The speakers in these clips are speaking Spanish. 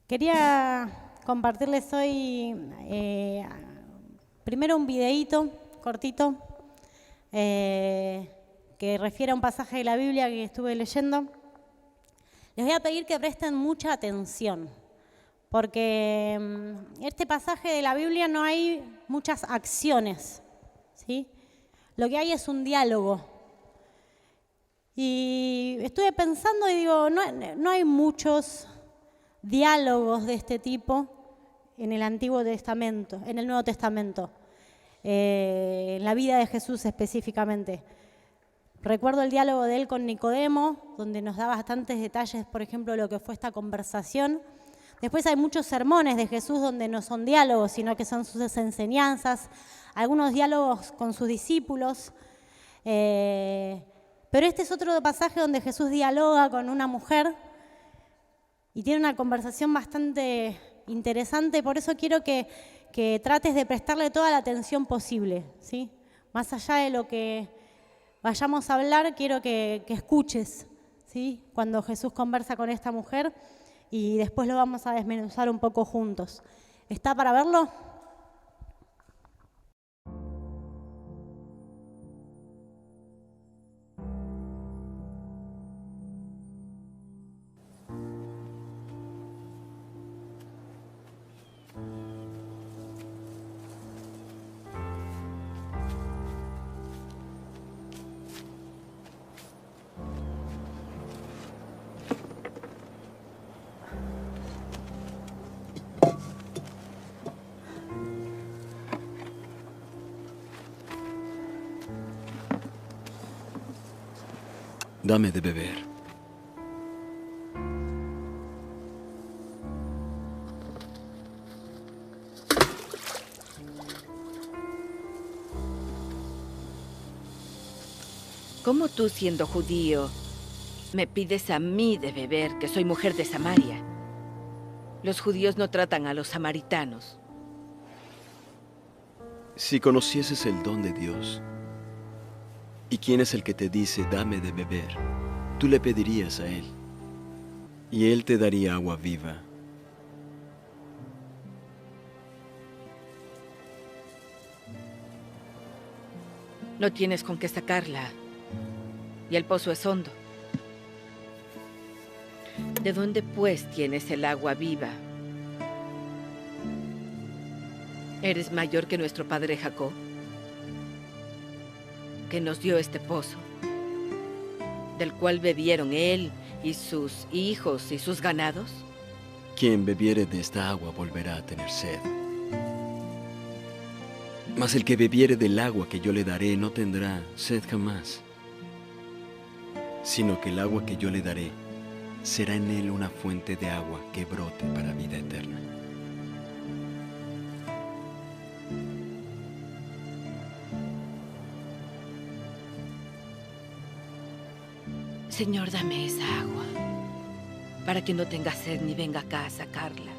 Quería compartirles hoy primero un videíto cortito que refiere a un pasaje de la Biblia que estuve leyendo. Les voy a pedir que presten mucha atención, porque en este pasaje de la Biblia no hay muchas acciones, ¿sí? Lo que hay es un diálogo. Y estuve pensando y digo, no hay muchos diálogos de este tipo en el Antiguo Testamento, en el Nuevo Testamento, en la vida de Jesús específicamente. Recuerdo el diálogo de él con Nicodemo, donde nos da bastantes detalles, por ejemplo, de lo que fue esta conversación. Después hay muchos sermones de Jesús donde no son diálogos, sino que son sus enseñanzas, algunos diálogos con sus discípulos. Pero este es otro pasaje donde Jesús dialoga con una mujer y tiene una conversación bastante interesante, por eso quiero que trates de prestarle toda la atención posible, ¿sí? Más allá de lo que vayamos a hablar, quiero que escuches, ¿sí? Cuando Jesús conversa con esta mujer, y después lo vamos a desmenuzar un poco juntos. ¿Está para verlo? Dame de beber. ¿Cómo tú, siendo judío, me pides a mí de beber, que soy mujer de Samaria? Los judíos no tratan a los samaritanos. Si conocieses el don de Dios, ¿y quién es el que te dice, dame de beber? Tú le pedirías a Él, y Él te daría agua viva. No tienes con qué sacarla, y el pozo es hondo. ¿De dónde, pues, tienes el agua viva? ¿Eres mayor que nuestro padre Jacob, que nos dio este pozo, del cual bebieron él y sus hijos y sus ganados? Quien bebiere de esta agua volverá a tener sed. Mas el que bebiere del agua que yo le daré no tendrá sed jamás, sino que el agua que yo le daré será en él una fuente de agua que brote para vida eterna. Señor, dame esa agua, para que no tenga sed ni venga acá a sacarla.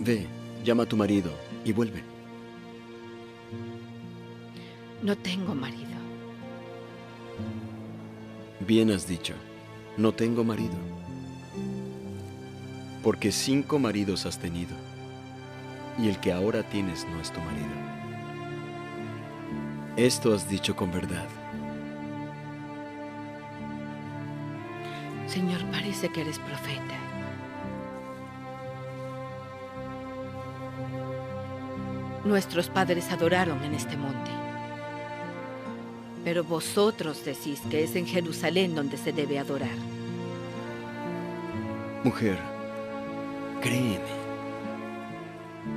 Ve, llama a tu marido y vuelve. No tengo marido. Bien has dicho, no tengo marido. Porque 5 maridos has tenido, y el que ahora tienes no es tu marido. Esto has dicho con verdad. Señor, parece que eres profeta. Nuestros padres adoraron en este monte, pero vosotros decís que es en Jerusalén donde se debe adorar. Mujer, créeme,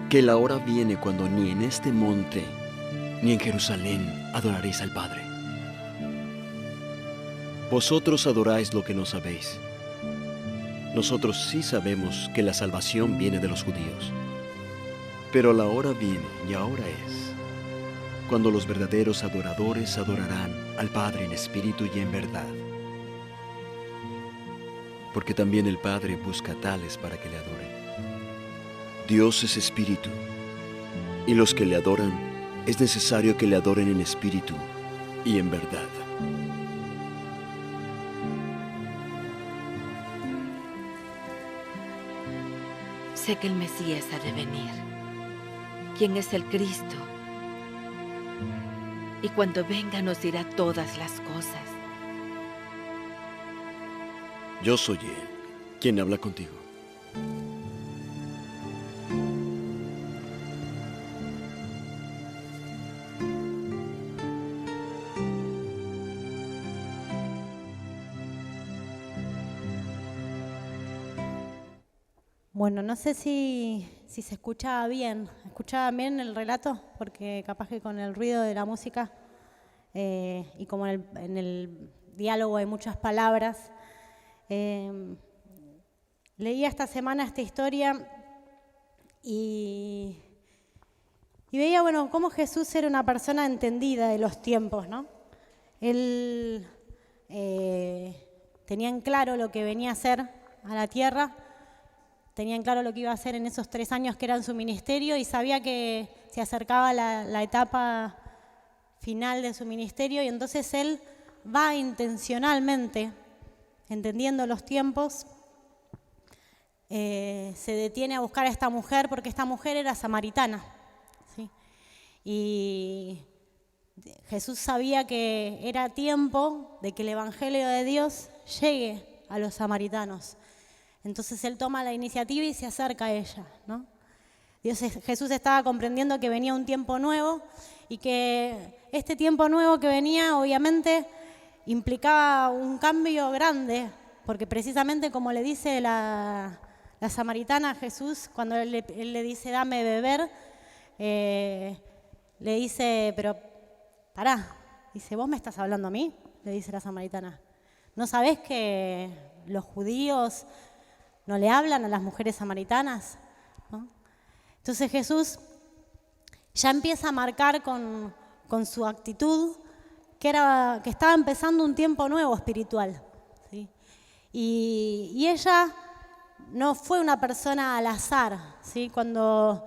que la hora viene cuando ni en este monte ni en Jerusalén adoraréis al Padre. Vosotros adoráis lo que no sabéis. Nosotros sí sabemos que la salvación viene de los judíos. Pero la hora viene, y ahora es, cuando los verdaderos adoradores adorarán al Padre en espíritu y en verdad. Porque también el Padre busca tales para que le adoren. Dios es espíritu, y los que le adoran es necesario que le adoren en espíritu y en verdad. Sé que el Mesías ha de venir, quien es el Cristo. Y cuando venga nos dirá todas las cosas. Yo soy Él, quien habla contigo. Bueno, no sé si se escuchaba bien. ¿Escuchaba bien el relato? Porque capaz que con el ruido de la música y como en el diálogo hay muchas palabras. Leía esta semana esta historia y veía, bueno, cómo Jesús era una persona entendida de los tiempos, ¿no? Él tenía en claro lo que venía a hacer a la tierra. Tenía en claro lo que iba a hacer en esos 3 años que eran su ministerio y sabía que se acercaba la etapa final de su ministerio y entonces él va intencionalmente, entendiendo los tiempos, se detiene a buscar a esta mujer porque esta mujer era samaritana, ¿sí? Y Jesús sabía que era tiempo de que el Evangelio de Dios llegue a los samaritanos. Entonces él toma la iniciativa y se acerca a ella, ¿no? Jesús estaba comprendiendo que venía un tiempo nuevo y que este tiempo nuevo que venía obviamente implicaba un cambio grande, porque precisamente como le dice la samaritana a Jesús, cuando él le dice dame beber, le dice, pero pará, dice, ¿vos me estás hablando a mí? Le dice la samaritana. ¿No sabés que los judíos no le hablan a las mujeres samaritanas? ¿No? Entonces Jesús ya empieza a marcar con su actitud que estaba empezando un tiempo nuevo espiritual, ¿sí? Y ella no fue una persona al azar, ¿sí? No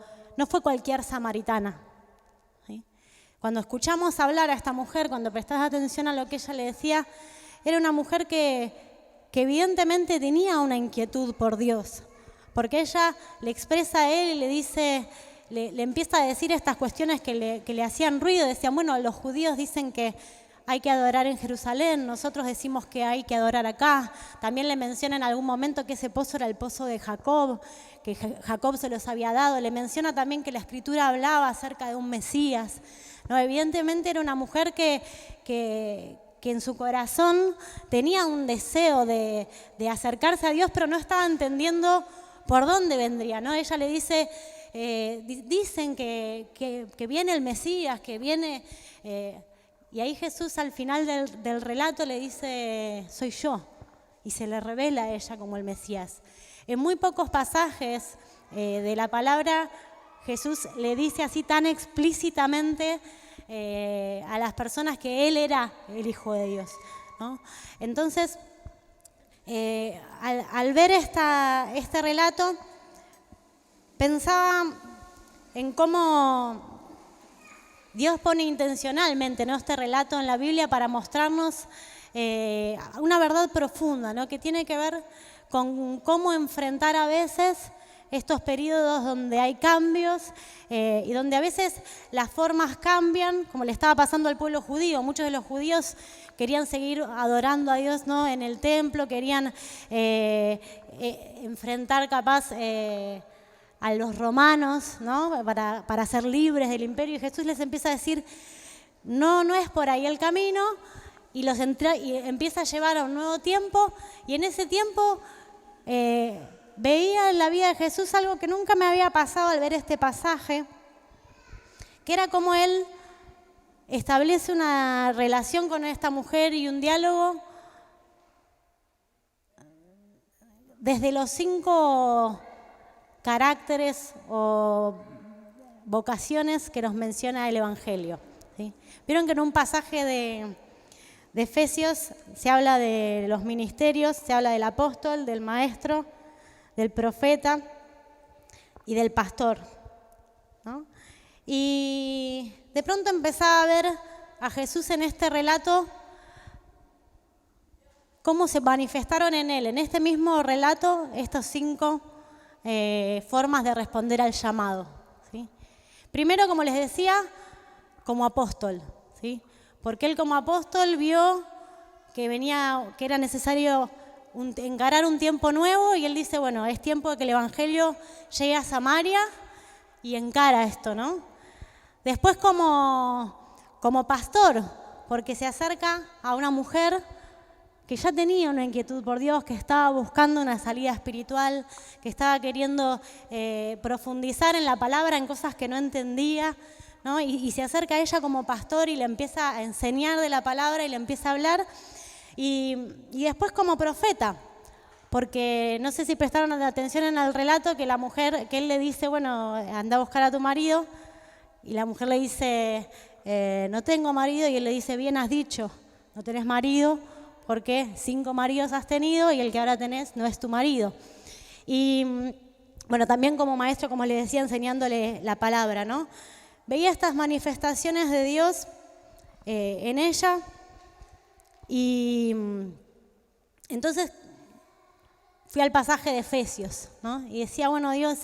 fue cualquier samaritana, ¿sí? Cuando escuchamos hablar a esta mujer, cuando prestás atención a lo que ella le decía, era una mujer que evidentemente tenía una inquietud por Dios, porque ella le expresa a él y le dice, le empieza a decir estas cuestiones que le hacían ruido. Decían, bueno, los judíos dicen que hay que adorar en Jerusalén, nosotros decimos que hay que adorar acá. También le menciona en algún momento que ese pozo era el pozo de Jacob, que Jacob se los había dado. Le menciona también que la Escritura hablaba acerca de un Mesías. No, evidentemente era una mujer que en su corazón tenía un deseo de acercarse a Dios, pero no estaba entendiendo por dónde vendría, ¿no? Ella le dice, dicen que viene el Mesías, que viene... y ahí Jesús al final del relato le dice, soy yo, y se le revela a ella como el Mesías. En muy pocos pasajes de la palabra, Jesús le dice así tan explícitamente a las personas que Él era el Hijo de Dios, ¿no? Entonces, al ver este relato, pensaba en cómo Dios pone intencionalmente, ¿no?, este relato en la Biblia para mostrarnos una verdad profunda, ¿no?, que tiene que ver con cómo enfrentar a veces estos periodos donde hay cambios y donde a veces las formas cambian, como le estaba pasando al pueblo judío. Muchos de los judíos querían seguir adorando a Dios, ¿no?, en el templo, querían enfrentar capaz a los romanos, ¿no?, para ser libres del imperio. Y Jesús les empieza a decir, no es por ahí el camino, y empieza a llevar a un nuevo tiempo, y en ese tiempo veía en la vida de Jesús algo que nunca me había pasado al ver este pasaje, que era como Él establece una relación con esta mujer y un diálogo desde los 5 caracteres o vocaciones que nos menciona el Evangelio, ¿sí? Vieron que en un pasaje de Efesios se habla de los ministerios, se habla del apóstol, del maestro, del profeta y del pastor, ¿no? Y de pronto empezaba a ver a Jesús en este relato, cómo se manifestaron en él, en este mismo relato, estos 5 formas de responder al llamado, ¿sí? Primero, como les decía, como apóstol, ¿sí? Porque él como apóstol vio que era necesario encarar un tiempo nuevo y él dice, bueno, es tiempo de que el evangelio llegue a Samaria y encara esto, ¿no? Después como pastor, porque se acerca a una mujer que ya tenía una inquietud por Dios, que estaba buscando una salida espiritual, que estaba queriendo profundizar en la palabra, en cosas que no entendía, ¿no? Y se acerca a ella como pastor y le empieza a enseñar de la palabra y le empieza a hablar. Y después como profeta, porque no sé si prestaron atención en el relato que la mujer, que él le dice, bueno, anda a buscar a tu marido, y la mujer le dice, no tengo marido, y él le dice, bien has dicho, no tenés marido, porque 5 maridos has tenido y el que ahora tenés no es tu marido. Y bueno, también como maestro, como le decía, enseñándole la palabra, ¿no? Veía estas manifestaciones de Dios en ella y entonces fui al pasaje de Efesios, ¿no? Y decía, bueno, Dios,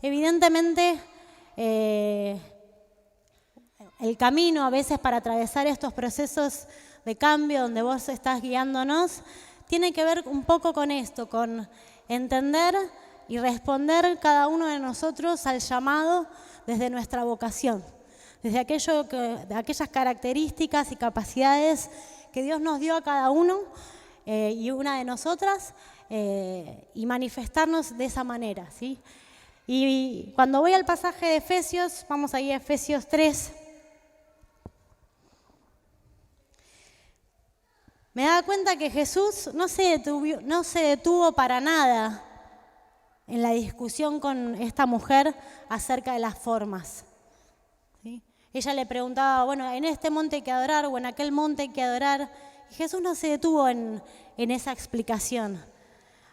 evidentemente el camino a veces para atravesar estos procesos de cambio donde vos estás guiándonos, tiene que ver un poco con esto, con entender y responder cada uno de nosotros al llamado desde nuestra vocación, desde aquellas características y capacidades que Dios nos dio a cada uno y una de nosotras y manifestarnos de esa manera, ¿sí? Y cuando voy al pasaje de Efesios, vamos ahí a Efesios 3, me da cuenta que Jesús no se detuvo para nada en la discusión con esta mujer acerca de las formas, ¿sí? Ella le preguntaba, bueno, en este monte hay que adorar o en aquel monte hay que adorar. Y Jesús no se detuvo en esa explicación.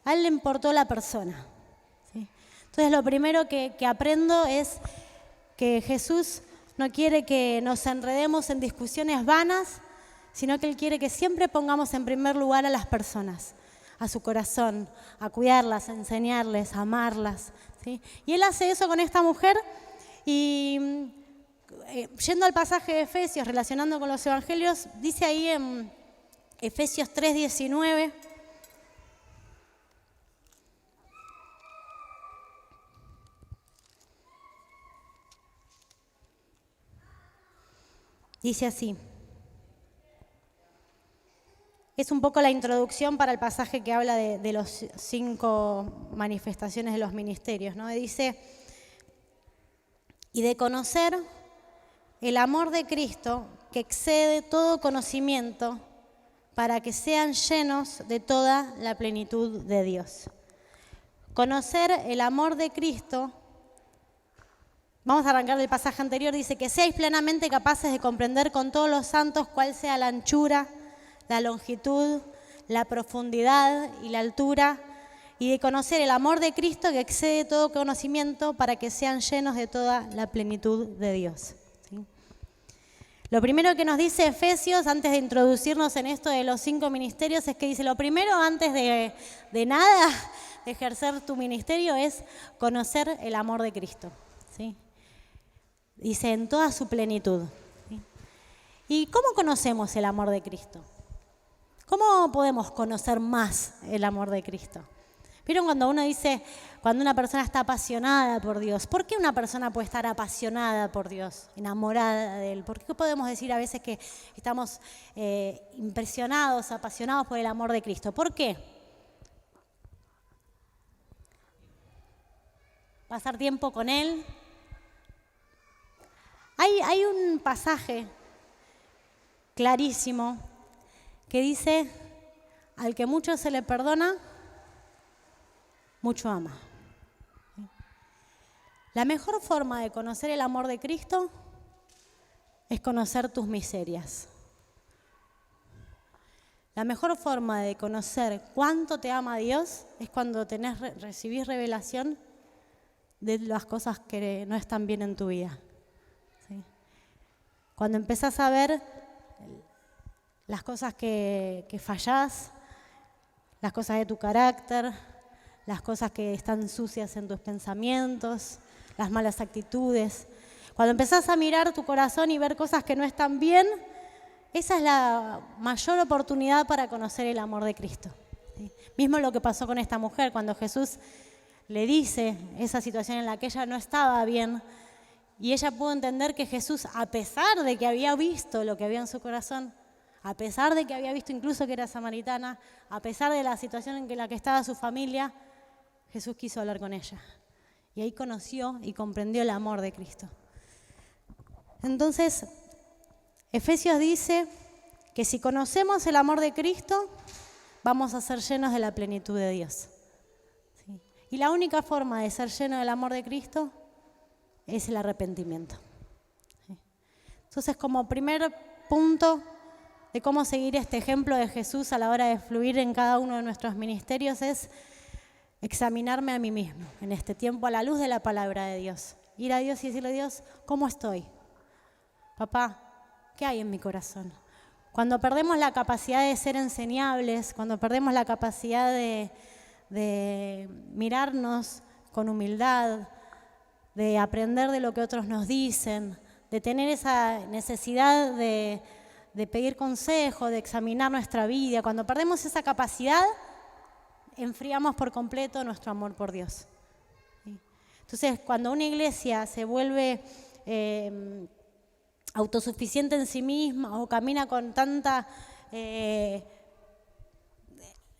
A él le importó la persona, ¿sí? Entonces lo primero que aprendo es que Jesús no quiere que nos enredemos en discusiones vanas, sino que Él quiere que siempre pongamos en primer lugar a las personas, a su corazón, a cuidarlas, a enseñarles, a amarlas, ¿sí? Y Él hace eso con esta mujer y yendo al pasaje de Efesios, relacionando con los evangelios, dice ahí en Efesios 3:19, dice así. Es un poco la introducción para el pasaje que habla de los 5 manifestaciones de los ministerios, ¿no? Y dice, y de conocer el amor de Cristo que excede todo conocimiento para que sean llenos de toda la plenitud de Dios. Conocer el amor de Cristo, vamos a arrancar del pasaje anterior, dice que seáis plenamente capaces de comprender con todos los santos cuál sea la anchura, la longitud, la profundidad y la altura, y de conocer el amor de Cristo que excede todo conocimiento para que sean llenos de toda la plenitud de Dios, ¿sí? Lo primero que nos dice Efesios, antes de introducirnos en esto de los 5 ministerios, es que dice, lo primero antes de nada, de ejercer tu ministerio, es conocer el amor de Cristo, ¿sí? Dice, en toda su plenitud, ¿sí? ¿Y cómo conocemos el amor de Cristo? ¿Cómo podemos conocer más el amor de Cristo? ¿Vieron cuando uno dice, cuando una persona está apasionada por Dios? ¿Por qué una persona puede estar apasionada por Dios, enamorada de Él? ¿Por qué podemos decir a veces que estamos impresionados, apasionados por el amor de Cristo? ¿Por qué? Pasar tiempo con Él. Hay un pasaje clarísimo que dice, al que mucho se le perdona, mucho ama. La mejor forma de conocer el amor de Cristo es conocer tus miserias. La mejor forma de conocer cuánto te ama Dios es cuando recibís revelación de las cosas que no están bien en tu vida, ¿sí? Cuando empezás a ver las cosas que fallás, las cosas de tu carácter, las cosas que están sucias en tus pensamientos, las malas actitudes. Cuando empezás a mirar tu corazón y ver cosas que no están bien, esa es la mayor oportunidad para conocer el amor de Cristo. ¿Sí? Mismo lo que pasó con esta mujer, cuando Jesús le dice esa situación en la que ella no estaba bien, y ella pudo entender que Jesús, a pesar de que había visto lo que había en su corazón, a pesar de que había visto incluso que era samaritana, a pesar de la situación en la que estaba su familia, Jesús quiso hablar con ella. Y ahí conoció y comprendió el amor de Cristo. Entonces, Efesios dice que si conocemos el amor de Cristo, vamos a ser llenos de la plenitud de Dios. ¿Sí? Y la única forma de ser lleno del amor de Cristo es el arrepentimiento. ¿Sí? Entonces, como primer punto de cómo seguir este ejemplo de Jesús a la hora de fluir en cada uno de nuestros ministerios es examinarme a mí mismo en este tiempo a la luz de la palabra de Dios. Ir a Dios y decirle a Dios, ¿cómo estoy? Papá, ¿qué hay en mi corazón? Cuando perdemos la capacidad de ser enseñables, cuando perdemos la capacidad de mirarnos con humildad, de aprender de lo que otros nos dicen, de tener esa necesidad de pedir consejo, de examinar nuestra vida, cuando perdemos esa capacidad, enfriamos por completo nuestro amor por Dios. ¿Sí? Entonces, cuando una iglesia se vuelve autosuficiente en sí misma o camina con tanta,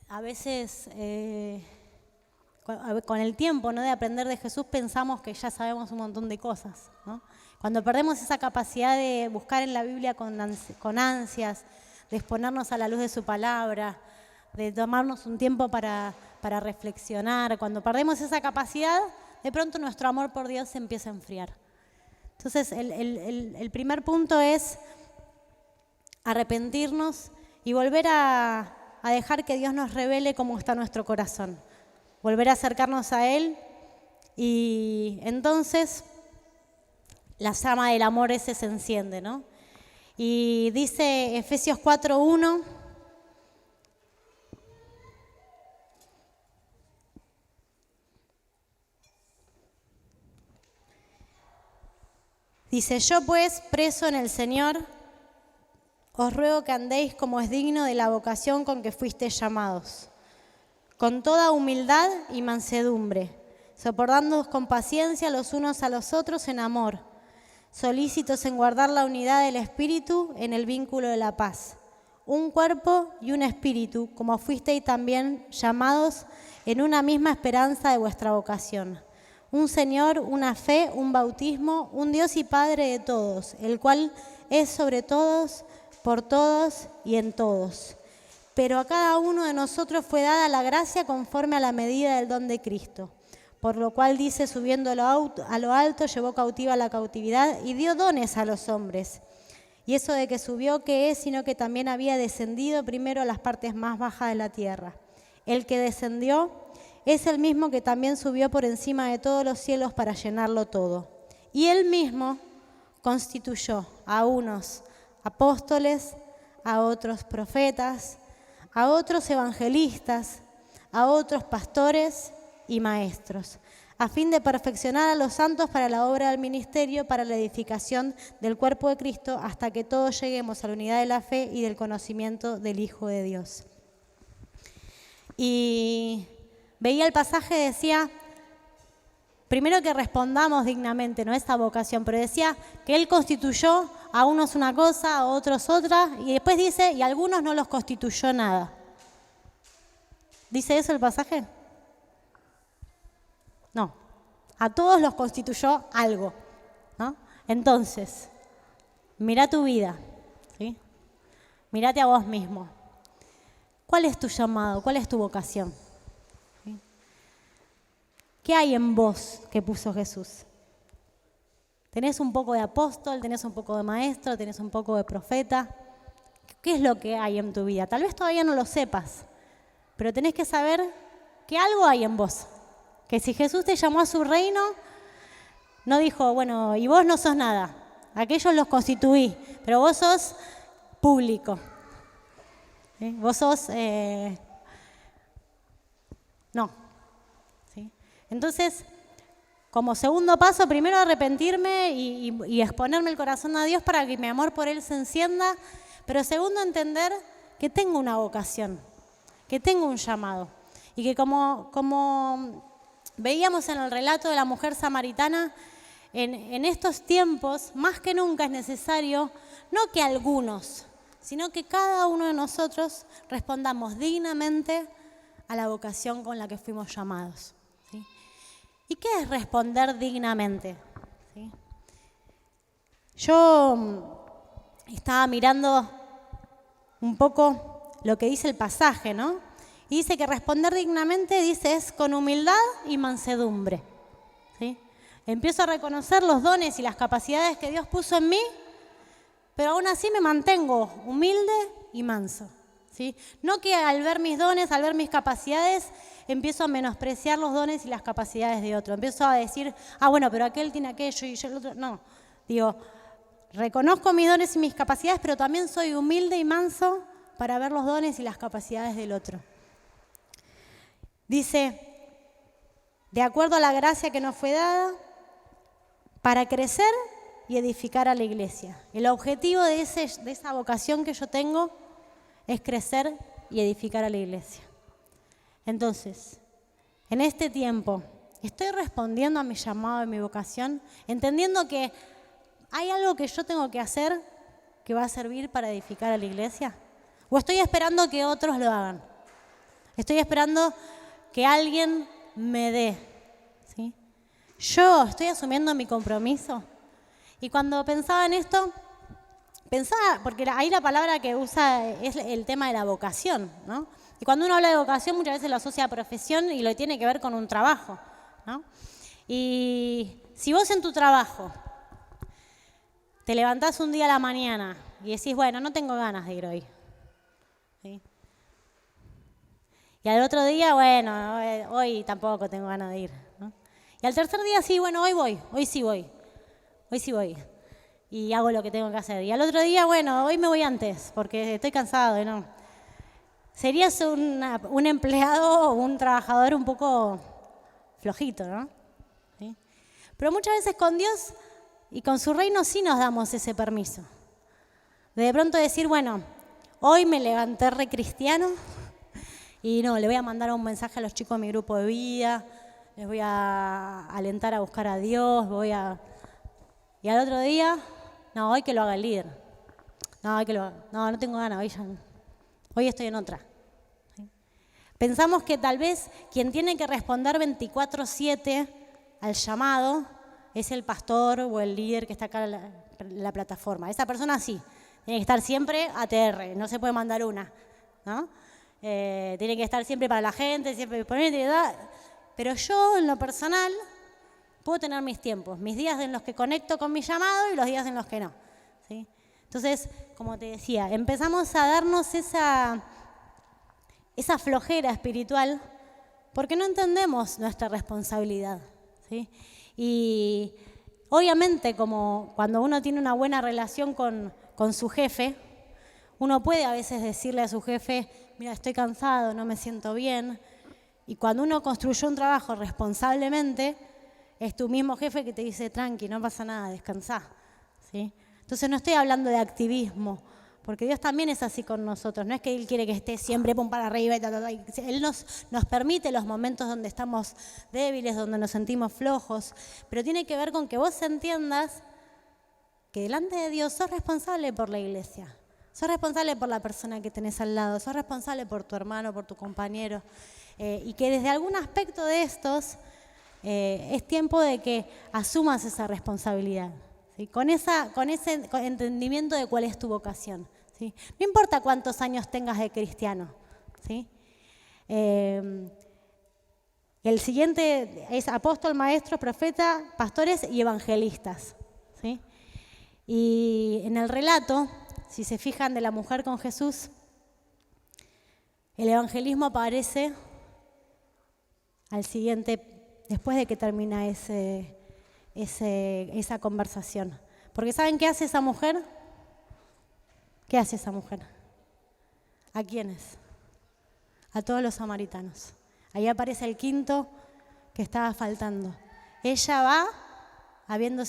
a veces con el tiempo, ¿no?, de aprender de Jesús, pensamos que ya sabemos un montón de cosas, ¿no? Cuando perdemos esa capacidad de buscar en la Biblia con ansias, de exponernos a la luz de su palabra, de tomarnos un tiempo para reflexionar, cuando perdemos esa capacidad, de pronto nuestro amor por Dios se empieza a enfriar. Entonces, el primer punto es arrepentirnos y volver a dejar que Dios nos revele cómo está nuestro corazón. Volver a acercarnos a Él y entonces la llama del amor ese se enciende, ¿no? Y dice Efesios 4:1, dice, yo pues, preso en el Señor, os ruego que andéis como es digno de la vocación con que fuisteis llamados, con toda humildad y mansedumbre, soportándoos con paciencia los unos a los otros en amor, solícitos en guardar la unidad del Espíritu en el vínculo de la paz. Un cuerpo y un espíritu, como fuisteis también llamados en una misma esperanza de vuestra vocación. Un Señor, una fe, un bautismo, un Dios y Padre de todos, el cual es sobre todos, por todos y en todos. Pero a cada uno de nosotros fue dada la gracia conforme a la medida del don de Cristo. Por lo cual dice, subiendo a lo alto, llevó cautiva la cautividad y dio dones a los hombres. Y eso de que subió, ¿qué es? Sino que también había descendido primero a las partes más bajas de la tierra. El que descendió es el mismo que también subió por encima de todos los cielos para llenarlo todo. Y él mismo constituyó a unos apóstoles, a otros profetas, a otros evangelistas, a otros pastores y maestros, a fin de perfeccionar a los santos para la obra del ministerio, para la edificación del cuerpo de Cristo, hasta que todos lleguemos a la unidad de la fe y del conocimiento del Hijo de Dios. Y veía el pasaje, decía, primero que respondamos dignamente, ¿no?, esta vocación, pero decía que Él constituyó a unos una cosa, a otros otra, y después dice, y a algunos no los constituyó nada. ¿Dice eso el pasaje? No, a todos los constituyó algo, ¿no? Entonces, mira tu vida, ¿sí? Mírate a vos mismo. ¿Cuál es tu llamado? ¿Cuál es tu vocación? ¿Sí? ¿Qué hay en vos que puso Jesús? ¿Tenés un poco de apóstol? ¿Tenés un poco de maestro? ¿Tenés un poco de profeta? ¿Qué es lo que hay en tu vida? Tal vez todavía no lo sepas, pero tenés que saber que algo hay en vos. Que si Jesús te llamó a su reino, no dijo, bueno, y vos no sos nada, aquellos los constituí, pero vos sos público. ¿Sí? Vos sos... No, Entonces, como segundo paso, primero arrepentirme y exponerme el corazón a Dios para que mi amor por Él se encienda. Pero segundo, entender que tengo una vocación, que tengo un llamado. Y que como veíamos en el relato de la mujer samaritana, en estos tiempos, más que nunca es necesario, no que algunos, sino que cada uno de nosotros respondamos dignamente a la vocación con la que fuimos llamados. ¿Sí? ¿Y qué es responder dignamente? ¿Sí? Yo estaba mirando un poco lo que dice el pasaje, ¿no? Y dice que responder dignamente, dice, es con humildad y mansedumbre. ¿Sí? Empiezo a reconocer los dones y las capacidades que Dios puso en mí, pero aún así me mantengo humilde y manso. ¿Sí? No que al ver mis dones, al ver mis capacidades, empiezo a menospreciar los dones y las capacidades de otro. Empiezo a decir, bueno, pero aquel tiene aquello y yo el otro. No, digo, reconozco mis dones y mis capacidades, pero también soy humilde y manso para ver los dones y las capacidades del otro. Dice, de acuerdo a la gracia que nos fue dada, para crecer y edificar a la iglesia. El objetivo de esa vocación que yo tengo es crecer y edificar a la iglesia. Entonces, en este tiempo, ¿estoy respondiendo a mi llamado y mi vocación? Entendiendo que hay algo que yo tengo que hacer que va a servir para edificar a la iglesia. ¿O estoy esperando que otros lo hagan? Estoy esperando que alguien me dé. ¿Sí? Yo estoy asumiendo mi compromiso. Y cuando pensaba en esto, pensaba, porque ahí la palabra que usa es el tema de la vocación, ¿no? Y cuando uno habla de vocación, muchas veces lo asocia a profesión y lo tiene que ver con un trabajo, ¿no? Y si vos en tu trabajo te levantás un día a la mañana y decís, bueno, no tengo ganas de ir hoy. ¿Sí? Y al otro día, bueno, hoy tampoco tengo ganas de ir, ¿no? Y al tercer día, sí, bueno, hoy sí voy. Y hago lo que tengo que hacer. Y al otro día, bueno, hoy me voy antes, porque estoy cansado, ¿no? Serías un empleado o un trabajador un poco flojito, ¿no? ¿Sí? Pero muchas veces con Dios y con su reino sí nos damos ese permiso. De pronto decir, bueno, hoy me levanté re cristiano y no, le voy a mandar un mensaje a los chicos de mi grupo de vida, les voy a alentar a buscar a Dios, y al otro día, no, hoy que lo haga el líder. No tengo ganas, hoy estoy en otra. ¿Sí? Pensamos que tal vez quien tiene que responder 24/7 al llamado es el pastor o el líder que está acá en la plataforma. Esa persona sí, tiene que estar siempre ATR, no se puede mandar una, ¿no? Tiene que estar siempre para la gente, siempre disponible, pero yo en lo personal puedo tener mis tiempos, mis días en los que conecto con mi llamado y los días en los que no. ¿Sí? Entonces, como te decía, empezamos a darnos esa flojera espiritual porque no entendemos nuestra responsabilidad. ¿Sí? Y obviamente, como cuando uno tiene una buena relación con su jefe, uno puede a veces decirle a su jefe, mira, estoy cansado, no me siento bien. Y cuando uno construyó un trabajo responsablemente, es tu mismo jefe que te dice, tranqui, no pasa nada, descansá. ¿Sí? Entonces no estoy hablando de activismo, porque Dios también es así con nosotros. No es que Él quiere que esté siempre pum para arriba y Él nos permite los momentos donde estamos débiles, donde nos sentimos flojos, pero tiene que ver con que vos entiendas que delante de Dios sos responsable por la iglesia. Sos responsable por la persona que tenés al lado, sos responsable por tu hermano, por tu compañero, y que desde algún aspecto de estos es tiempo de que asumas esa responsabilidad, ¿sí? Con ese entendimiento de cuál es tu vocación, ¿sí? No importa cuántos años tengas de cristiano, ¿sí? El siguiente es apóstol, maestro, profeta, pastores y evangelistas, ¿sí? Y en el relato, si se fijan, de la mujer con Jesús, el evangelismo aparece al siguiente, después de que termina esa conversación. Porque ¿saben qué hace esa mujer? ¿Qué hace esa mujer? ¿A quiénes? A todos los samaritanos. Ahí aparece el quinto que estaba faltando. Ella va, habiendo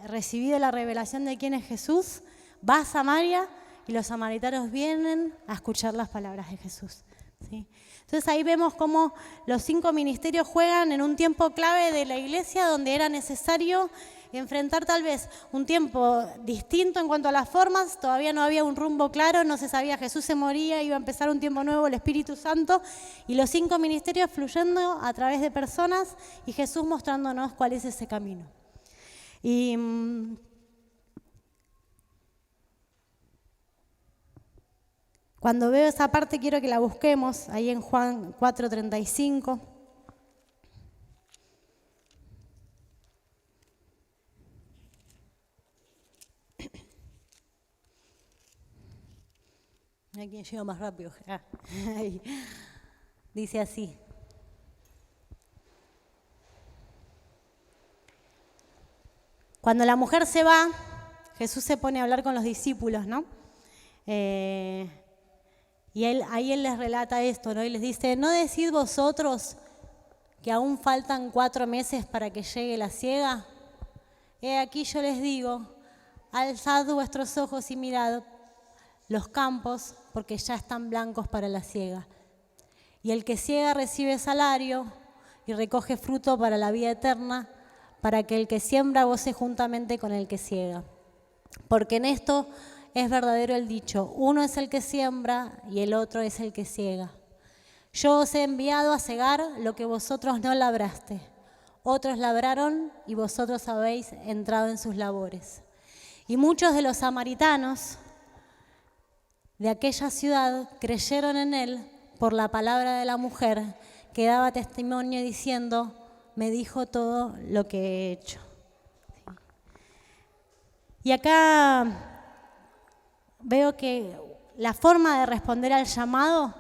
recibido la revelación de quién es Jesús, va a Samaria y los samaritanos vienen a escuchar las palabras de Jesús, ¿sí? Entonces ahí vemos cómo los 5 ministerios juegan en un tiempo clave de la iglesia donde era necesario enfrentar tal vez un tiempo distinto en cuanto a las formas, todavía no había un rumbo claro, no se sabía, Jesús se moría, iba a empezar un tiempo nuevo, el Espíritu Santo, y los 5 ministerios fluyendo a través de personas y Jesús mostrándonos cuál es ese camino. Y cuando veo esa parte quiero que la busquemos, ahí en Juan 4:35. Mira quién llega más rápido. Ahí. Dice así. Cuando la mujer se va, Jesús se pone a hablar con los discípulos, ¿no? Y ahí él les relata esto, ¿no? Y les dice, ¿no decid vosotros que aún faltan 4 meses para que llegue la siega? He aquí yo les digo, alzad vuestros ojos y mirad los campos, porque ya están blancos para la siega. Y el que siega recibe salario y recoge fruto para la vida eterna, para que el que siembra goce juntamente con el que siega. Porque en esto es verdadero el dicho, uno es el que siembra y el otro es el que siega. Yo os he enviado a segar lo que vosotros no labraste. Otros labraron y vosotros habéis entrado en sus labores. Y muchos de los samaritanos de aquella ciudad creyeron en él por la palabra de la mujer que daba testimonio diciendo, me dijo todo lo que he hecho. Y acá veo que la forma de responder al llamado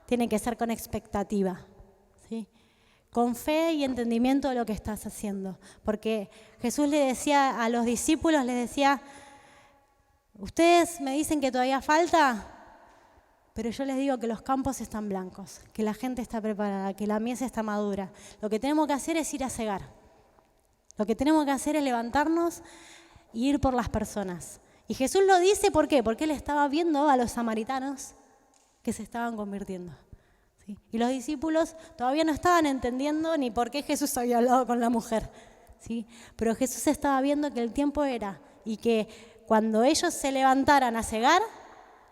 tiene que ser con expectativa, ¿sí? Con fe y entendimiento de lo que estás haciendo. Porque Jesús le decía a los discípulos, les decía, ustedes me dicen que todavía falta, pero yo les digo que los campos están blancos, que la gente está preparada, que la mies está madura. Lo que tenemos que hacer es ir a cegar. Lo que tenemos que hacer es levantarnos e ir por las personas. Y Jesús lo dice, ¿por qué? Porque Él estaba viendo a los samaritanos que se estaban convirtiendo, ¿sí? Y los discípulos todavía no estaban entendiendo ni por qué Jesús había hablado con la mujer, ¿sí? Pero Jesús estaba viendo que el tiempo era y que cuando ellos se levantaran a cegar,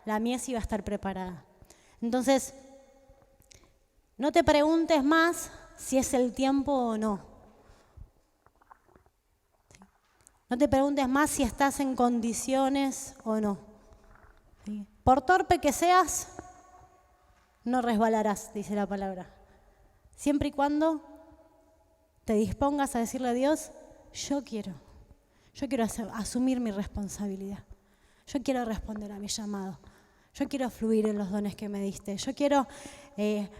la mies iba a estar preparada. Entonces, no te preguntes más si es el tiempo o no. No te preguntes más si estás en condiciones o no. ¿Sí? Por torpe que seas, no resbalarás, dice la palabra. Siempre y cuando te dispongas a decirle a Dios, yo quiero asumir mi responsabilidad. Yo quiero responder a mi llamado. Yo quiero fluir en los dones que me diste. Yo quiero,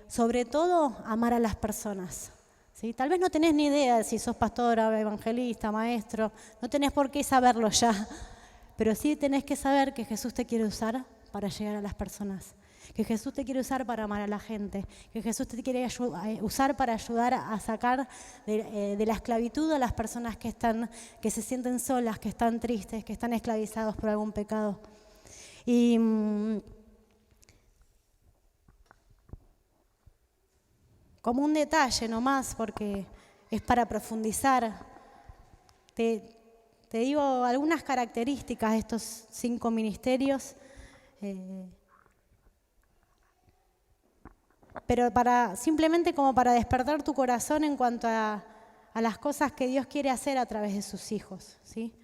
sobre todo, amar a las personas. ¿Sí? Tal vez no tenés ni idea de si sos pastora, evangelista, maestro, no tenés por qué saberlo ya, pero sí tenés que saber que Jesús te quiere usar para llegar a las personas, que Jesús te quiere usar para amar a la gente, que Jesús te quiere usar para ayudar a sacar de la esclavitud a las personas que se sienten solas, que están tristes, que están esclavizados por algún pecado. Y como un detalle nomás, porque es para profundizar, te digo algunas características de estos 5 ministerios, pero simplemente como para despertar tu corazón en cuanto a las cosas que Dios quiere hacer a través de sus hijos, ¿sí?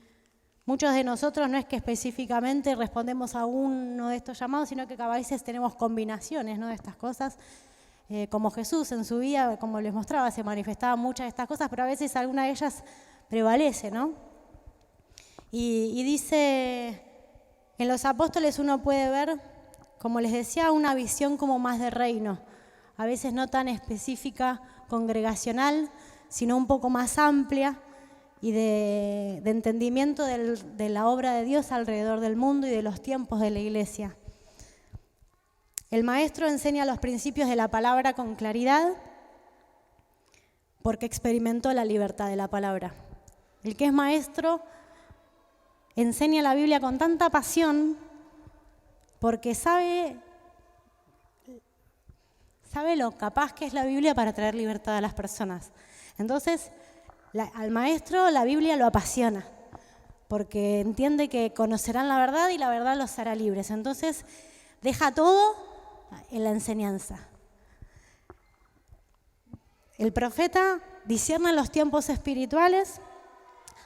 Muchos de nosotros no es que específicamente respondemos a uno de estos llamados, sino que a veces tenemos combinaciones, ¿no?, de estas cosas. Como Jesús en su vida, como les mostraba, se manifestaban muchas de estas cosas, pero a veces alguna de ellas prevalece, ¿no? Y dice, en los apóstoles uno puede ver, como les decía, una visión como más de reino, a veces no tan específica, congregacional, sino un poco más amplia y de entendimiento de la obra de Dios alrededor del mundo y de los tiempos de la iglesia. El maestro enseña los principios de la palabra con claridad, porque experimentó la libertad de la palabra. El que es maestro enseña la Biblia con tanta pasión porque sabe lo capaz que es la Biblia para traer libertad a las personas. Entonces, al maestro la Biblia lo apasiona, porque entiende que conocerán la verdad y la verdad los hará libres. Entonces, deja todo en la enseñanza. El profeta discierne los tiempos espirituales,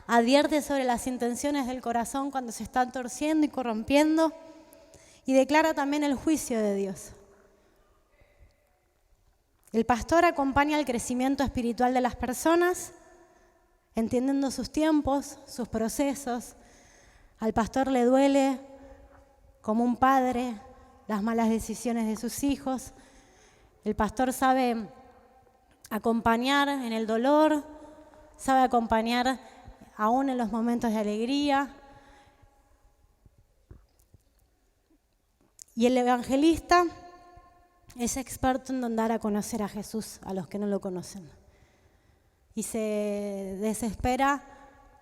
advierte sobre las intenciones del corazón cuando se están torciendo y corrompiendo, y declara también el juicio de Dios. El pastor acompaña el crecimiento espiritual de las personas, entendiendo sus tiempos, sus procesos. Al pastor le duele, como un padre, las malas decisiones de sus hijos. El pastor sabe acompañar en el dolor, sabe acompañar aún en los momentos de alegría. Y el evangelista es experto en dar a conocer a Jesús a los que no lo conocen. Y se desespera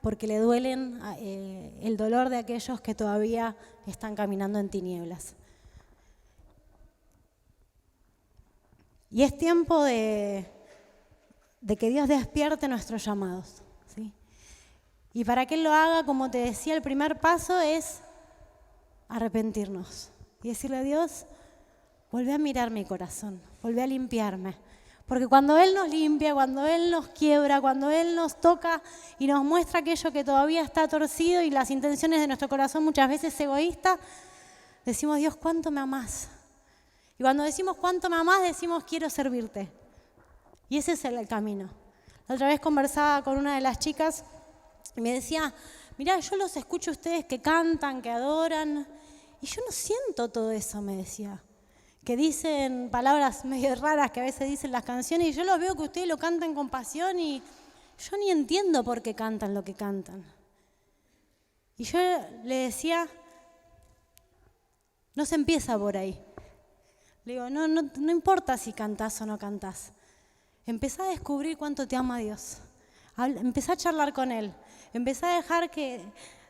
porque le duelen el dolor de aquellos que todavía están caminando en tinieblas. Y es tiempo de que Dios despierte nuestros llamados, ¿sí? Y para que Él lo haga, como te decía, el primer paso es arrepentirnos y decirle a Dios: volvé a mirar mi corazón, volvé a limpiarme. Porque cuando Él nos limpia, cuando Él nos quiebra, cuando Él nos toca y nos muestra aquello que todavía está torcido y las intenciones de nuestro corazón muchas veces egoístas, decimos: Dios, ¿cuánto me amás? Y cuando decimos cuánto me amás, decimos: quiero servirte. Y ese es el camino. La otra vez conversaba con una de las chicas y me decía: mirá, yo los escucho a ustedes que cantan, que adoran, y yo no siento todo eso, me decía. Que dicen palabras medio raras que a veces dicen las canciones, y yo los veo que ustedes lo cantan con pasión y yo ni entiendo por qué cantan lo que cantan. Y yo le decía: no se empieza por ahí. Le digo: no importa si cantás o no cantás. Empezá a descubrir cuánto te ama Dios. Empezá a charlar con Él. Empezá a dejar que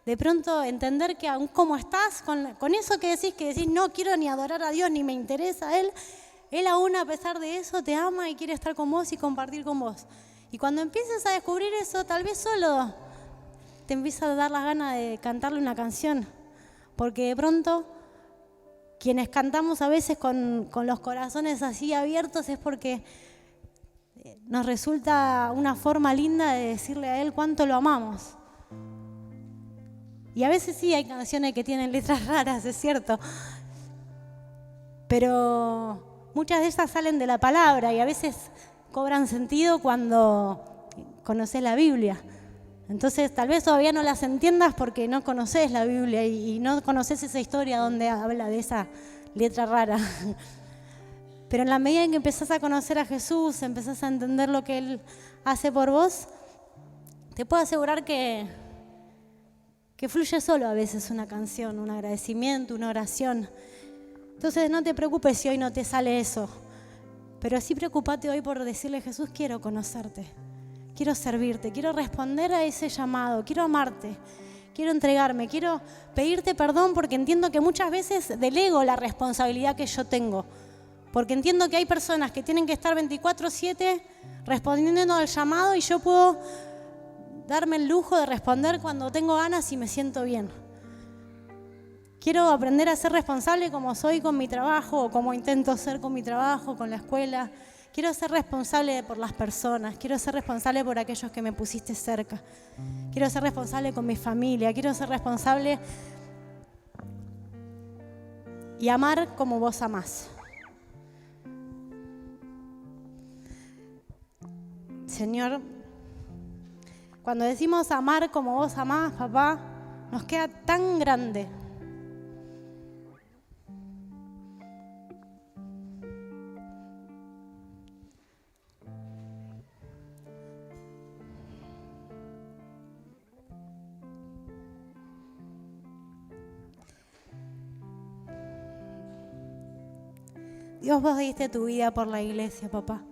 de pronto entender que aún como estás, con eso que decís no quiero ni adorar a Dios, ni me interesa a Él, Él aún a pesar de eso te ama y quiere estar con vos y compartir con vos. Y cuando empieces a descubrir eso, tal vez solo te empieza a dar las ganas de cantarle una canción. Porque de pronto, quienes cantamos a veces con los corazones así abiertos es porque nos resulta una forma linda de decirle a Él cuánto lo amamos. Y a veces sí hay canciones que tienen letras raras, es cierto. Pero muchas de esas salen de la palabra y a veces cobran sentido cuando conoces la Biblia. Entonces tal vez todavía no las entiendas porque no conoces la Biblia y no conoces esa historia donde habla de esa letra rara. Pero en la medida en que empezás a conocer a Jesús, empezás a entender lo que Él hace por vos, te puedo asegurar que fluye solo a veces una canción, un agradecimiento, una oración. Entonces no te preocupes si hoy no te sale eso, pero sí preocupate hoy por decirle: Jesús, quiero conocerte, quiero servirte, quiero responder a ese llamado, quiero amarte, quiero entregarme, quiero pedirte perdón porque entiendo que muchas veces delego la responsabilidad que yo tengo. Porque entiendo que hay personas que tienen que estar 24/7 respondiendo al llamado y yo puedo darme el lujo de responder cuando tengo ganas y me siento bien. Quiero aprender a ser responsable como soy con mi trabajo o como intento ser con mi trabajo, con la escuela. Quiero ser responsable por las personas, quiero ser responsable por aquellos que me pusiste cerca. Quiero ser responsable con mi familia, quiero ser responsable y amar como vos amás. Señor, cuando decimos amar como vos amás, papá, nos queda tan grande. Dios, vos diste tu vida por la iglesia, papá.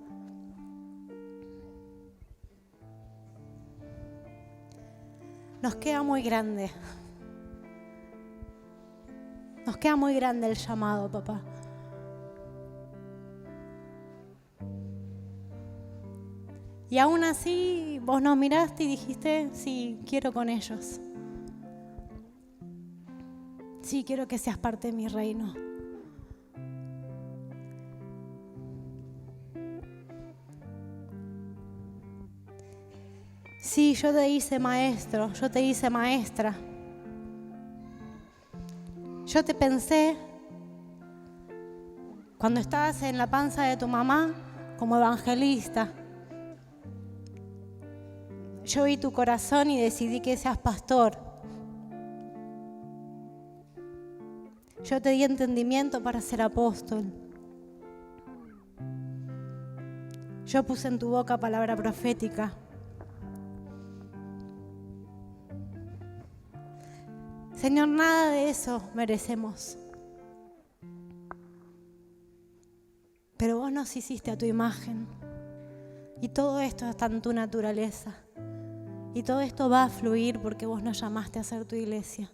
nos queda muy grande. Nos queda muy grande el llamado, papá. Y aún así, vos nos miraste y dijiste, sí, quiero con ellos. Sí, quiero que seas parte de mi reino. Sí, yo te hice maestro, yo te hice maestra. Yo te pensé cuando estabas en la panza de tu mamá como evangelista. Yo vi tu corazón y decidí que seas pastor. Yo te di entendimiento para ser apóstol. Yo puse en tu boca palabra profética. Señor, nada de eso merecemos. Pero vos nos hiciste a tu imagen. Y todo esto está en tu naturaleza. Y todo esto va a fluir porque vos nos llamaste a ser tu iglesia.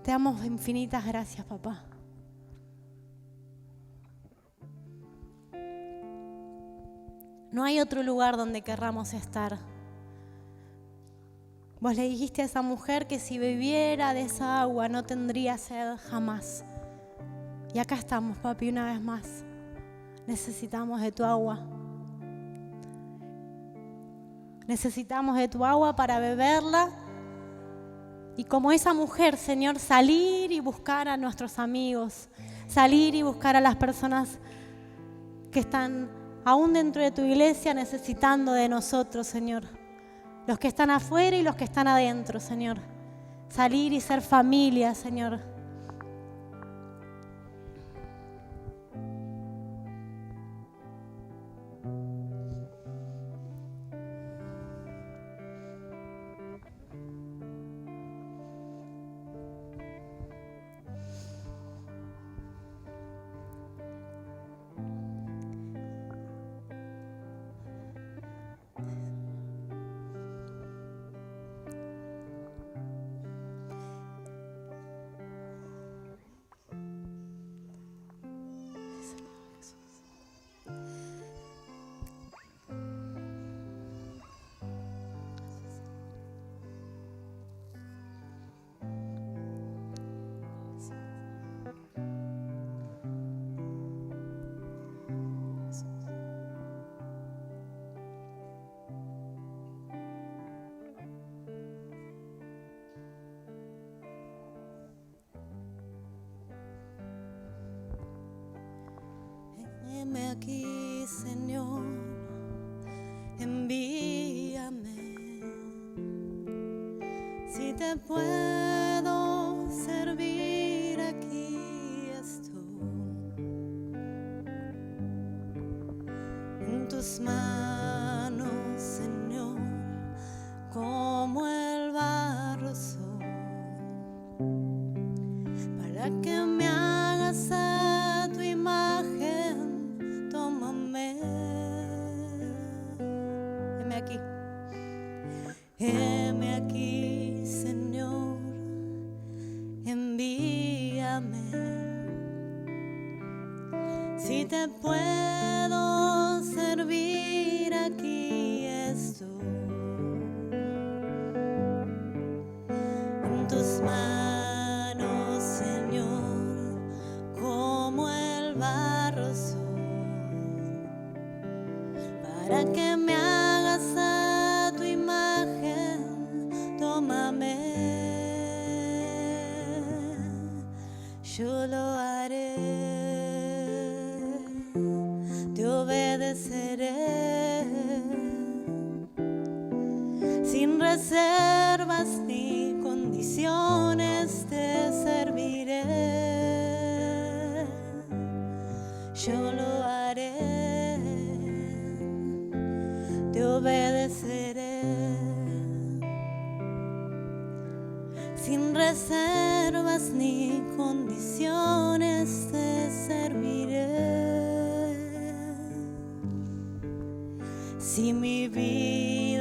Te damos infinitas gracias, papá. No hay otro lugar donde querramos estar. Vos le dijiste a esa mujer que si bebiera de esa agua no tendría sed jamás. Y acá estamos, papi, una vez más. Necesitamos de tu agua. Necesitamos de tu agua para beberla. Y como esa mujer, Señor, salir y buscar a nuestros amigos. Salir y buscar a las personas que están aún dentro de tu iglesia necesitando de nosotros, Señor. Los que están afuera y los que están adentro, Señor. Salir y ser familia, Señor. Heme aquí, Señor, envíame. Si te puedo servir, aquí estoy. En tus manos, Señor, como el barro soy, para que me hagas a tu imagen. Tómame. Heme aquí. Heme aquí, Señor, envíame. Si te puedo servir, aquí estoy. En tus manos, Señor, como el barro soy, para que me hagas a tu imagen. Tómame, yo lo haré, te obedeceré, sin reservas ni condiciones te serviré. Yo lo haré, te obedeceré, sin reservas ni condiciones te serviré. Si mi vida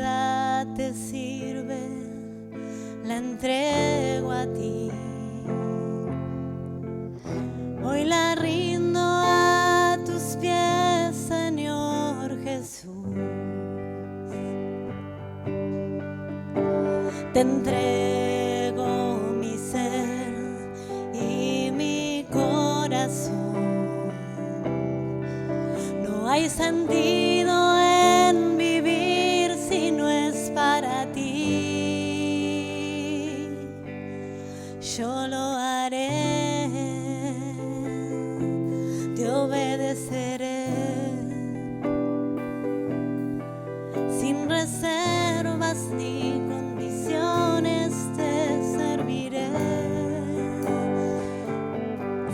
te sirve, la entrego a ti. Hoy la rindo a tus pies, Señor Jesús. Te entrego mi ser y mi corazón. No hay sentido en vivir si no es para ti. Yo lo haré, te obedeceré, sin reservas ni condiciones te serviré.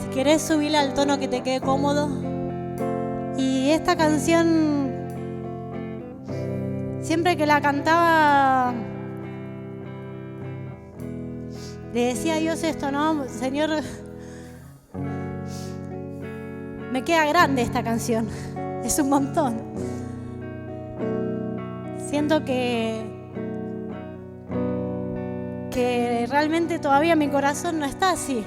Si querés subirla al tono que te quede cómodo. Y esta canción, siempre que la cantaba, le decía a Dios esto, ¿no? Señor, me queda grande esta canción, es un montón. Siento que realmente todavía mi corazón no está así.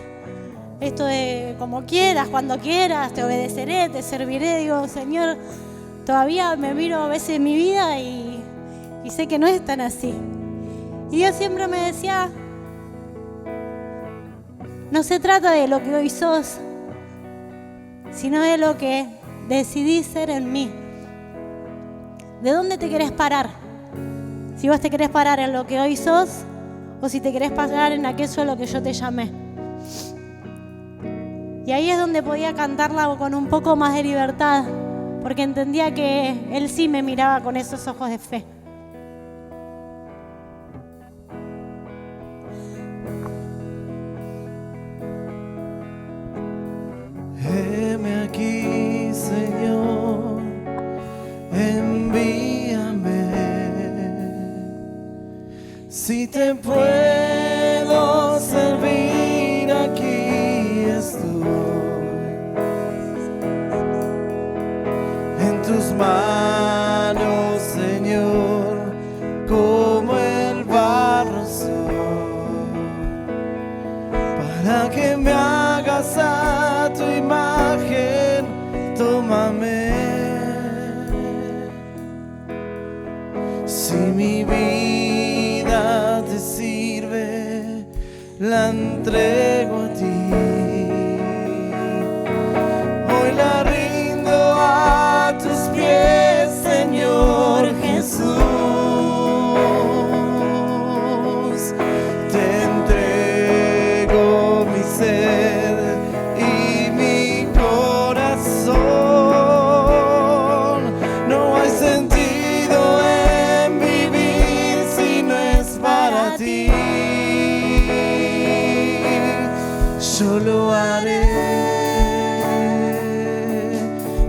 Esto de como quieras, cuando quieras, te obedeceré, te serviré. Digo, Señor, todavía me miro a veces en mi vida y sé que no es tan así. Y Dios siempre me decía, no se trata de lo que hoy sos, sino de lo que decidís ser en mí. ¿De dónde te querés parar? Si vos te querés parar en lo que hoy sos o si te querés parar en aquello a lo que yo te llamé. Y ahí es donde podía cantarla con un poco más de libertad, porque entendía que Él sí me miraba con esos ojos de fe. Heme aquí, Señor, envíame. Si te puedo servir, aquí estoy. En tus manos, Señor, como el barro soy, para que me hagas a tu imagen, tómame. Si mi vida te sirve, la entrego a ti. Hoy la rindo a tus pies, Señor Jesús. Te entrego mi ser y mi corazón. No hay sentido en vivir si no es para ti. Yo lo haré,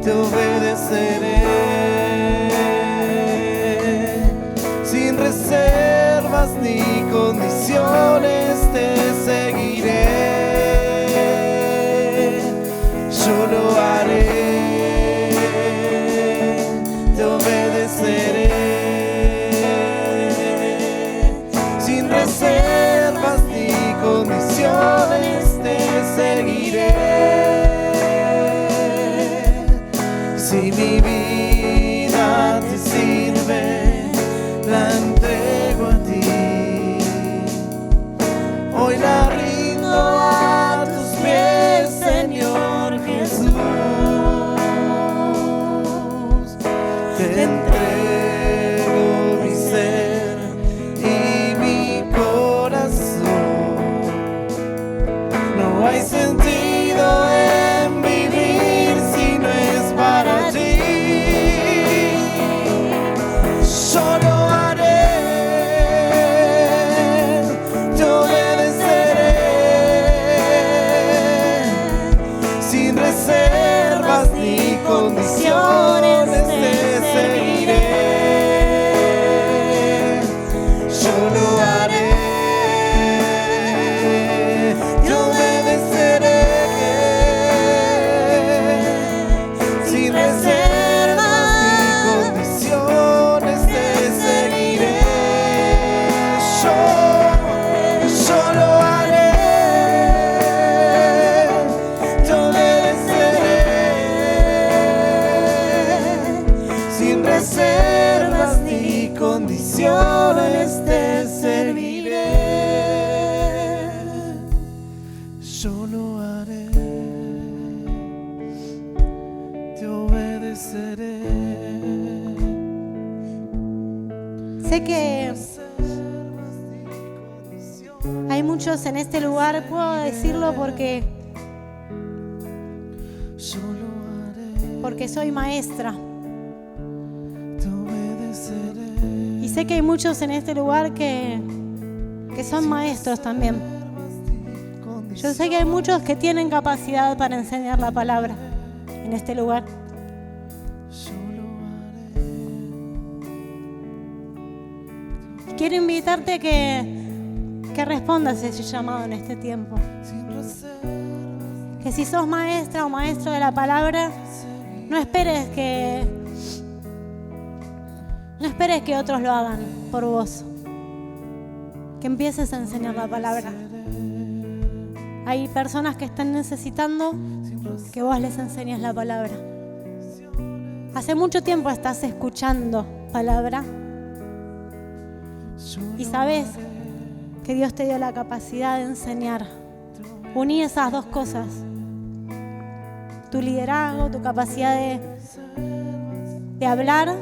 te obedeceré, sin reservas ni condiciones te seguiré. Yo lo haré, te obedeceré, sin reservas ni condiciones te seguiré. Si mi vida te sirve, la entrego a ti. Hoy la rindo a tus pies, Señor Jesús. Te entrego mi ser y mi corazón. No hay sentido en vivir si no es para ti. Yo lo haré, te obedeceré, sin reservas ni condiciones te seguiré. Yo lo haré, te obedeceré, sin reservas ni condiciones te seguiré. obedeceré. Sé que hay muchos en este lugar, puedo decirlo porque soy maestra. Te obedeceré. Y sé que hay muchos en este lugar que son maestros también. Yo sé que hay muchos que tienen capacidad para enseñar la palabra en este lugar. Quiero invitarte que respondas a ese llamado en este tiempo. Que si sos maestra o maestro de la palabra, no esperes que otros lo hagan por vos. Que empieces a enseñar la palabra. Hay personas que están necesitando que vos les enseñes la palabra. Hace mucho tiempo estás escuchando palabra y sabes que Dios te dio la capacidad de enseñar. Uní esas dos cosas: tu liderazgo, tu capacidad de hablar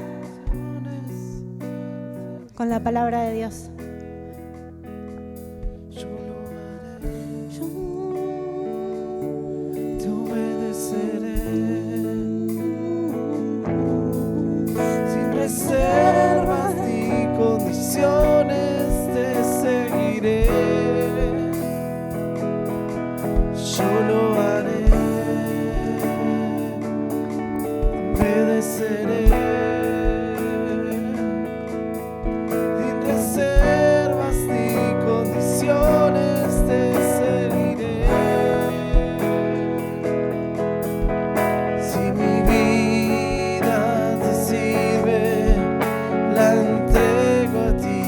con la palabra de Dios. Te obedeceré. Sin reservas ni condiciones te seguiré. Yo lo haré. Obedeceré. Sin reservas ni condiciones te seguiré. Si mi vida te sirve, la entrego a ti.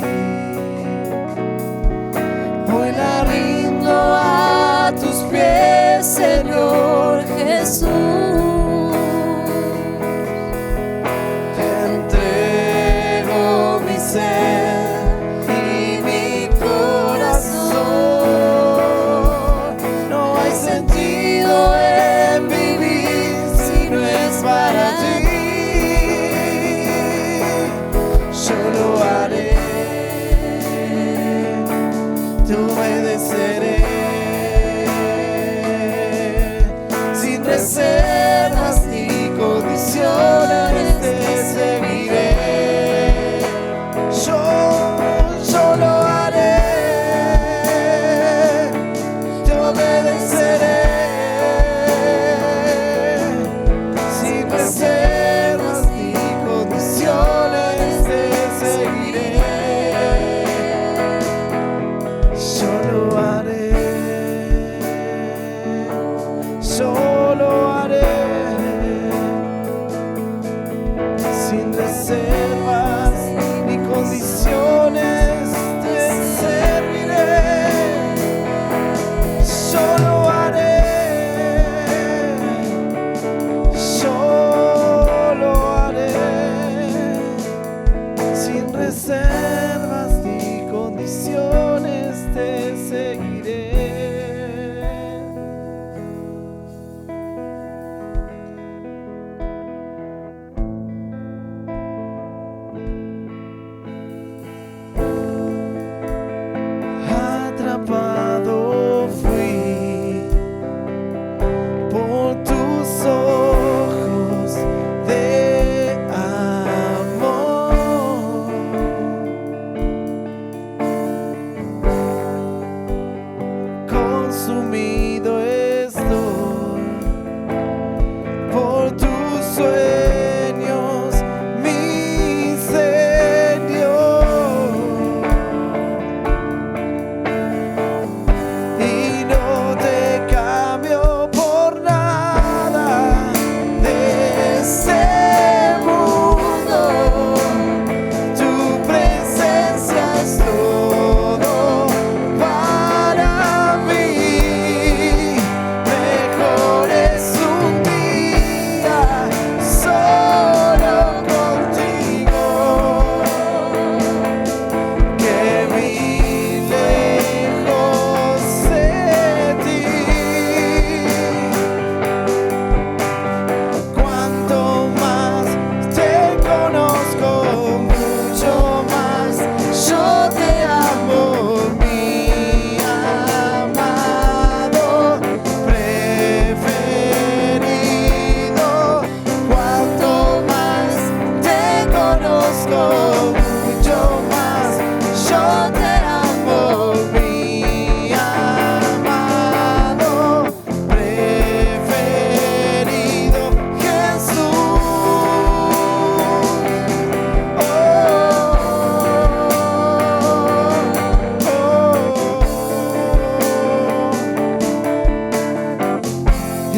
Hoy la rindo a tus pies, Señor Jesús. Te entrego mi ser y mi corazón. No hay sentido en vivir si no es para ti. Yo lo haré. Te obedeceré. Sin reservas ni condiciones te seguiré. Yo lo haré. Te obedeceré. Sin reservas ni condiciones te seguiré. Yo lo haré. Yo lo haré.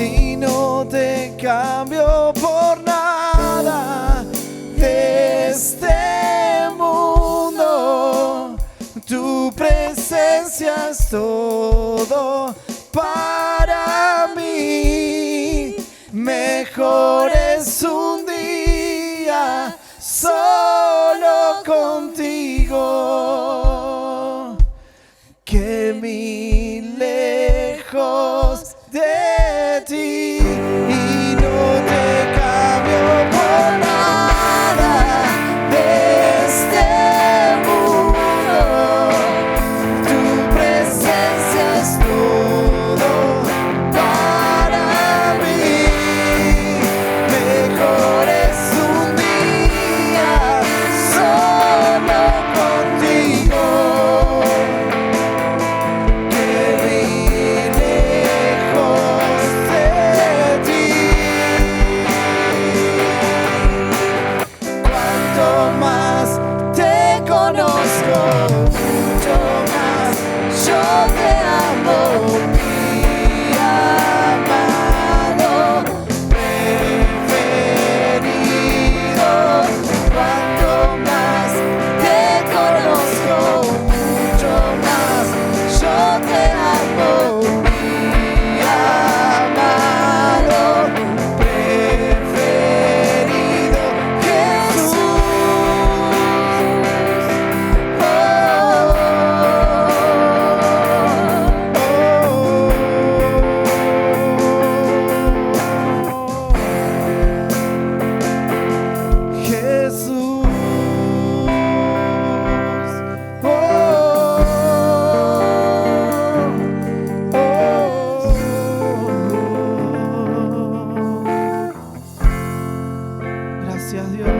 y no te cambio por nada de este mundo. Tu presencia es todo para mí. Mejor es un día solo contigo que mil lejos de ti, y no te cambio por nada de este mundo. Tu presencia es todo para mí. Mejor es un día solo contigo que mil lejos de ti. Cuanto más te conozco, mucho más yo te amo, mi amado preferido. Cuanto más te conozco, mucho más yo te amo, mi amado preferido, Jesús. Jesús. Gracias, Dios.